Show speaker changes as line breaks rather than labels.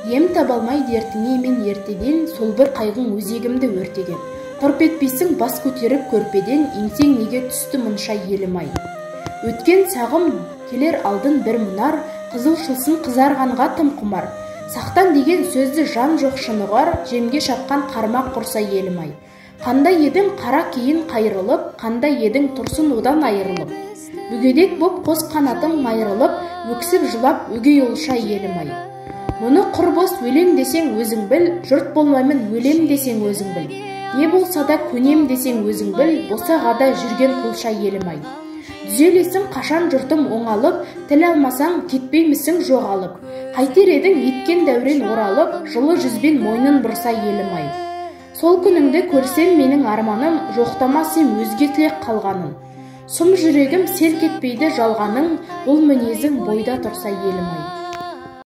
Ем табалмай дертіңе мен ертеден, сол бір қайғың өзегімді өртеген. Тұрп етпейсің бас көтеріп көрпеден, еңсең неге түсті мұнша елім-ай. Өткен сағым келер алдын бір мұнар, қызылшылсын қызарғанға тым құмар. Сақтан деген сөзді жан жоқ шынығар, жемге шапқан қармақ құрса елім-ай. Қандай едің қара кейін қайырылып, қандай едің тұрсын одан айырылып. Бүгедек боп қос қанатың майырылып, өксіп жылап өгей олша елім-ай. Мұны құр бос өлем десең өзің біл, жұрт болмаймын өлем десең өзің біл. Не болса да көнем десең өзің біл, босағада жүрген құлша елім-ай. Түзелесің қашан жұртым оңалып, тіл алмасаң кетпеймісің жоғалып. Қайтер едің еткен дәурен оралып, жылы жүзбен мойнын бұрса елім-ай. Сол күніңді көрсем менің арманым, жоқтамасым өзге тілек қалғаным. Сұм жүрегім селк етпейді жалғаның, бұл мінезің бойда тұрса елім-ай.